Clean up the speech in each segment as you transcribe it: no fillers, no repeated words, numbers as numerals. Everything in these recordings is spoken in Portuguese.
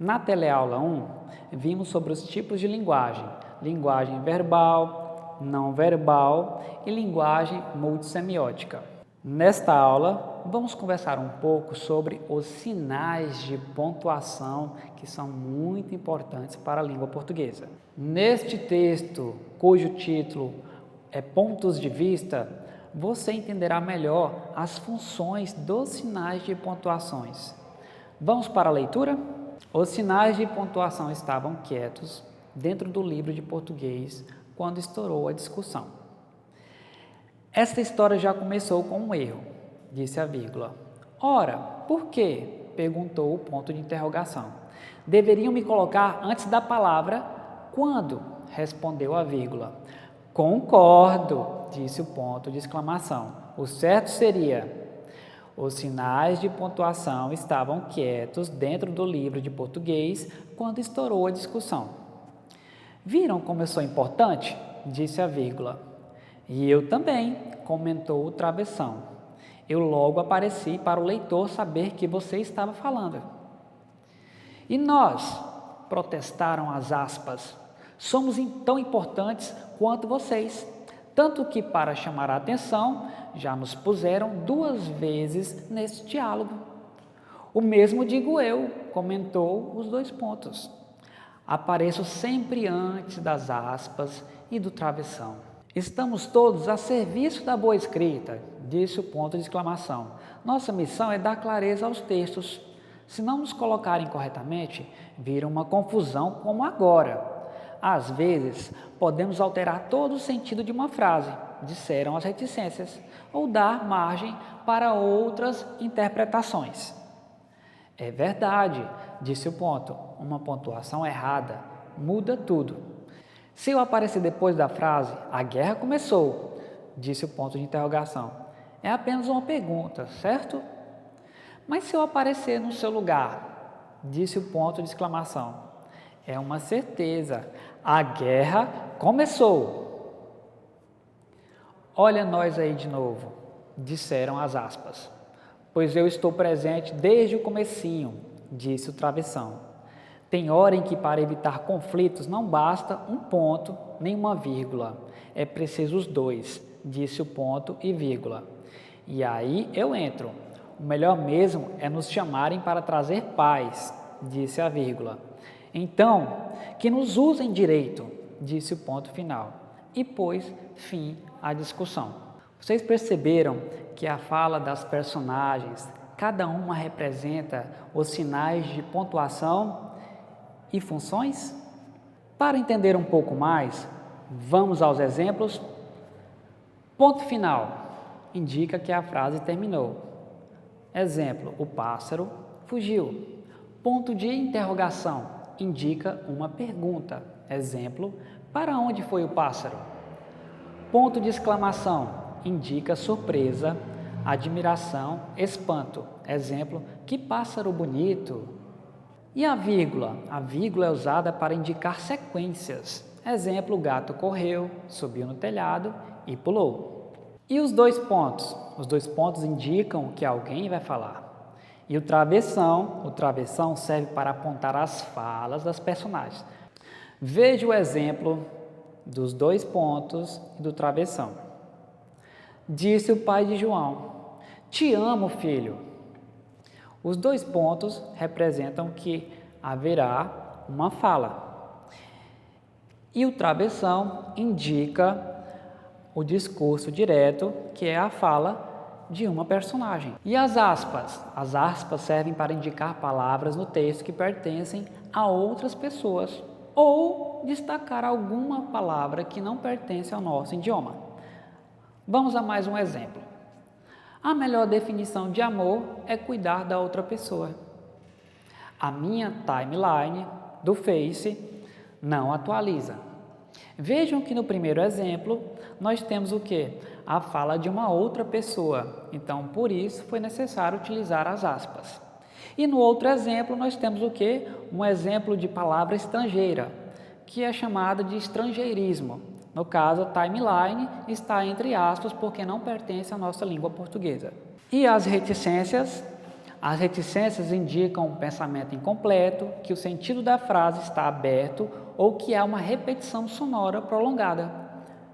Na teleaula 1, vimos sobre os tipos de linguagem, linguagem verbal, não verbal e linguagem multissemiótica. Nesta aula, vamos conversar um pouco sobre os sinais de pontuação que são muito importantes para a língua portuguesa. Neste texto, cujo título é Pontos de Vista, você entenderá melhor as funções dos sinais de pontuações. Vamos para a leitura? Os sinais de pontuação estavam quietos dentro do livro de português quando estourou a discussão. Esta história já começou com um erro, disse a vírgula. Ora, por quê? Perguntou o ponto de interrogação. Deveriam me colocar antes da palavra quando? Respondeu a vírgula. Concordo, disse o ponto de exclamação. O certo seria: os sinais de pontuação estavam quietos dentro do livro de português quando estourou a discussão. Viram como eu sou importante? Disse a vírgula. E eu também, comentou o travessão. Eu logo apareci para o leitor saber que você estava falando. E nós, protestaram as aspas, somos tão importantes quanto vocês, tanto que para chamar a atenção, já nos puseram 2 vezes nesse diálogo. O mesmo digo eu, comentou os 2 pontos. Apareço sempre antes das aspas e do travessão. Estamos todos a serviço da boa escrita, disse o ponto de exclamação. Nossa missão é dar clareza aos textos. Se não nos colocarem corretamente, vira uma confusão como agora. Às vezes, podemos alterar todo o sentido de uma frase, disseram as reticências, ou dar margem para outras interpretações. É verdade, disse o ponto. Uma pontuação errada muda tudo. Se eu aparecer depois da frase, a guerra começou, disse o ponto de interrogação. É apenas uma pergunta, certo? Mas se eu aparecer no seu lugar, disse o ponto de exclamação. É uma certeza, a guerra começou. Olha nós aí de novo, disseram as aspas. Pois eu estou presente desde o comecinho, disse o travessão. Tem hora em que para evitar conflitos não basta um ponto nem uma vírgula, é preciso os 2, disse o ponto e vírgula. E aí eu entro. O melhor mesmo é nos chamarem para trazer paz, disse a vírgula. Então, que nos usem direito, disse o ponto final, e pôs fim à discussão. Vocês perceberam que a fala das personagens, cada uma representa os sinais de pontuação e funções? Para entender um pouco mais, vamos aos exemplos. Ponto final indica que a frase terminou. Exemplo, o pássaro fugiu. Ponto de interrogação indica uma pergunta. Exemplo, para onde foi o pássaro? Ponto de exclamação indica surpresa, admiração, espanto. Exemplo, que pássaro bonito! E a vírgula? A vírgula é usada para indicar sequências. Exemplo, o gato correu, subiu no telhado e pulou. E os 2 pontos? Os 2 pontos indicam que alguém vai falar. E o travessão serve para apontar as falas das personagens. Veja o exemplo dos 2 pontos e do travessão. Disse o pai de João, te amo, filho. Os 2 pontos representam que haverá uma fala. E o travessão indica o discurso direto, que é a fala de uma personagem. E as aspas? As aspas servem para indicar palavras no texto que pertencem a outras pessoas ou destacar alguma palavra que não pertence ao nosso idioma. Vamos a mais um exemplo. A melhor definição de amor é cuidar da outra pessoa. A minha timeline do Face não atualiza. Vejam que no primeiro exemplo, nós temos o quê? A fala de uma outra pessoa. Então, por isso, foi necessário utilizar as aspas. E no outro exemplo, nós temos o quê? Um exemplo de palavra estrangeira, que é chamada de estrangeirismo. No caso, a timeline está entre aspas porque não pertence à nossa língua portuguesa. E as reticências? As reticências indicam um pensamento incompleto, que o sentido da frase está aberto ou que há uma repetição sonora prolongada.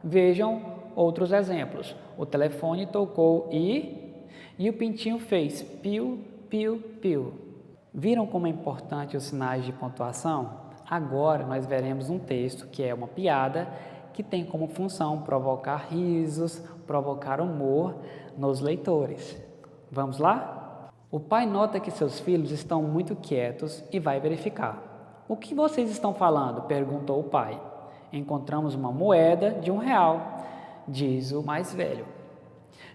Vejam outros exemplos. O telefone tocou e o pintinho fez piu, piu, piu. Viram como é importante os sinais de pontuação? Agora nós veremos um texto que é uma piada que tem como função provocar risos, provocar humor nos leitores. Vamos lá? O pai nota que seus filhos estão muito quietos e vai verificar. O que vocês estão falando? Perguntou o pai. Encontramos uma moeda de R$1, diz o mais velho.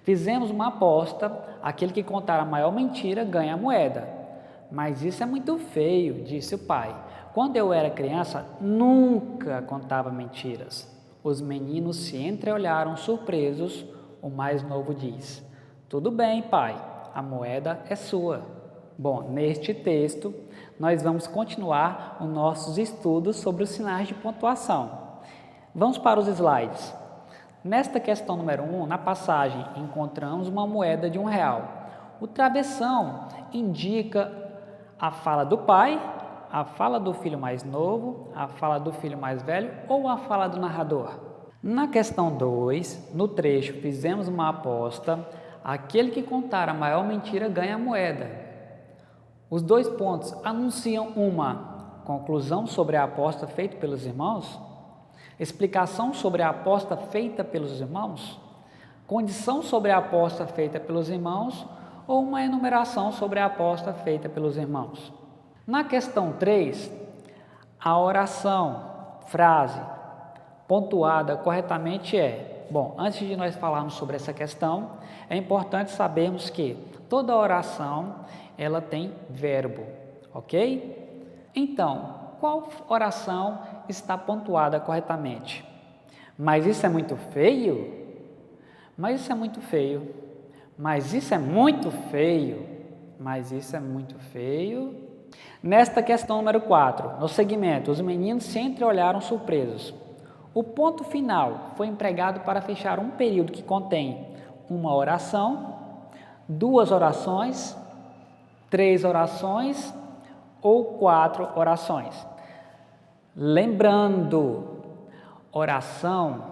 Fizemos uma aposta, aquele que contar a maior mentira ganha a moeda. Mas isso é muito feio, disse o pai. Quando eu era criança, nunca contava mentiras. Os meninos se entreolharam surpresos. O mais novo diz: tudo bem, pai, a moeda é sua. Bom, neste texto, nós vamos continuar os nossos estudos sobre os sinais de pontuação. Vamos para os slides. Nesta questão número 1, na passagem, encontramos uma moeda de R$1. O travessão indica a fala do pai, a fala do filho mais novo, a fala do filho mais velho ou a fala do narrador. Na questão 2, no trecho, fizemos uma aposta, aquele que contar a maior mentira ganha a moeda. Os 2 pontos anunciam uma conclusão sobre a aposta feita pelos irmãos, explicação sobre a aposta feita pelos irmãos, condição sobre a aposta feita pelos irmãos ou uma enumeração sobre a aposta feita pelos irmãos. Na questão 3, a oração, frase, pontuada corretamente é... Bom, antes de nós falarmos sobre essa questão, é importante sabermos que toda oração, ela tem verbo, ok? Então, qual oração está pontuada corretamente? Mas isso é muito feio? Mas isso é muito feio. Mas isso é muito feio. Mas isso é muito feio. Nesta questão número 4, no segmento, os meninos se entreolharam surpresos. O ponto final foi empregado para fechar um período que contém uma oração, 2 orações, 3 orações ou 4 orações. Lembrando, oração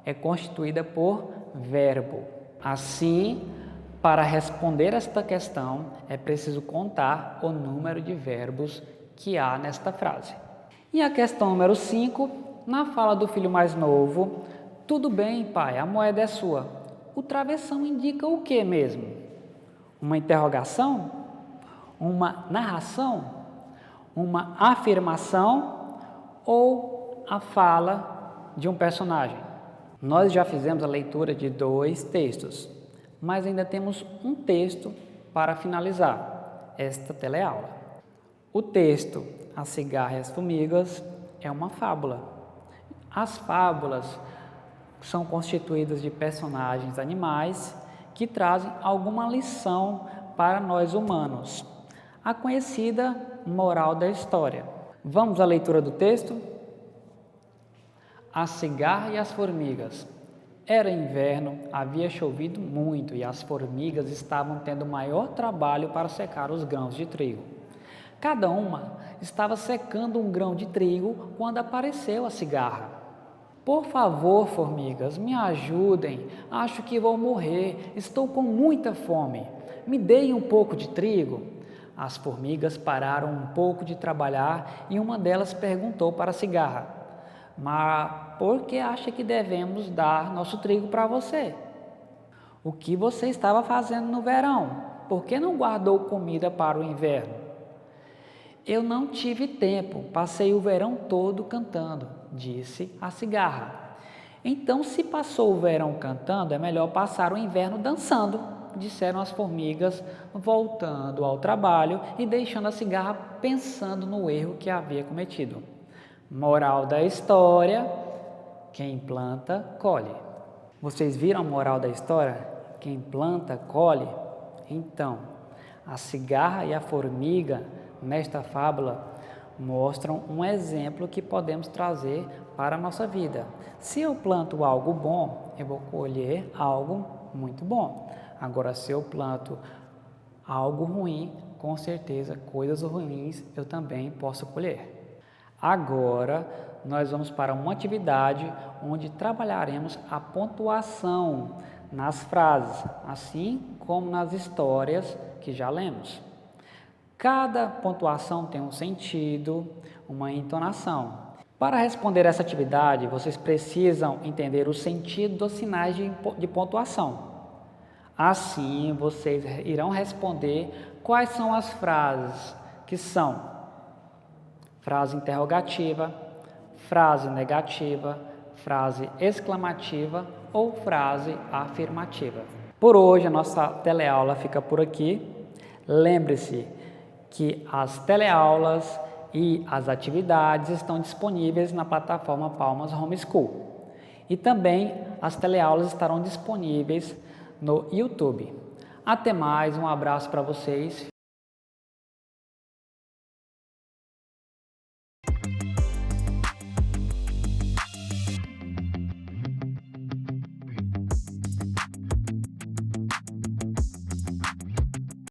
é constituída por verbo. Assim, para responder esta questão, é preciso contar o número de verbos que há nesta frase. E a questão número 5, na fala do filho mais novo, tudo bem, pai, a moeda é sua. O travessão indica o que mesmo? Uma interrogação? Uma narração? Uma afirmação? Ou a fala de um personagem? Nós já fizemos a leitura de 2 textos, mas ainda temos um texto para finalizar esta teleaula. O texto A Cigarra e as Formigas é uma fábula. As fábulas são constituídas de personagens animais que trazem alguma lição para nós humanos. A conhecida moral da história. Vamos à leitura do texto? A cigarra e as formigas. Era inverno, havia chovido muito e as formigas estavam tendo maior trabalho para secar os grãos de trigo. Cada uma estava secando um grão de trigo quando apareceu a cigarra. Por favor, formigas, me ajudem, acho que vou morrer, estou com muita fome. Me deem um pouco de trigo. As formigas pararam um pouco de trabalhar e uma delas perguntou para a cigarra: mas por que acha que devemos dar nosso trigo para você? O que você estava fazendo no verão? Por que não guardou comida para o inverno? Eu não tive tempo, passei o verão todo cantando, disse a cigarra. Então, se passou o verão cantando, é melhor passar o inverno dançando, disseram as formigas, voltando ao trabalho e deixando a cigarra pensando no erro que havia cometido. Moral da história: quem planta, colhe. Vocês viram a moral da história? Quem planta, colhe? Então, a cigarra e a formiga, nesta fábula, mostram um exemplo que podemos trazer para a nossa vida. Se eu planto algo bom, eu vou colher algo muito bom. Agora, se eu planto algo ruim, com certeza coisas ruins eu também posso colher. Agora, nós vamos para uma atividade onde trabalharemos a pontuação nas frases, assim como nas histórias que já lemos. Cada pontuação tem um sentido, uma entonação. Para responder essa atividade, vocês precisam entender o sentido dos sinais de pontuação. Assim, vocês irão responder quais são as frases, que são frase interrogativa, frase negativa, frase exclamativa ou frase afirmativa. Por hoje, a nossa teleaula fica por aqui. Lembre-se que as teleaulas e as atividades estão disponíveis na plataforma Palmas Homeschool. E também as teleaulas estarão disponíveis no YouTube. Até mais, um abraço para vocês.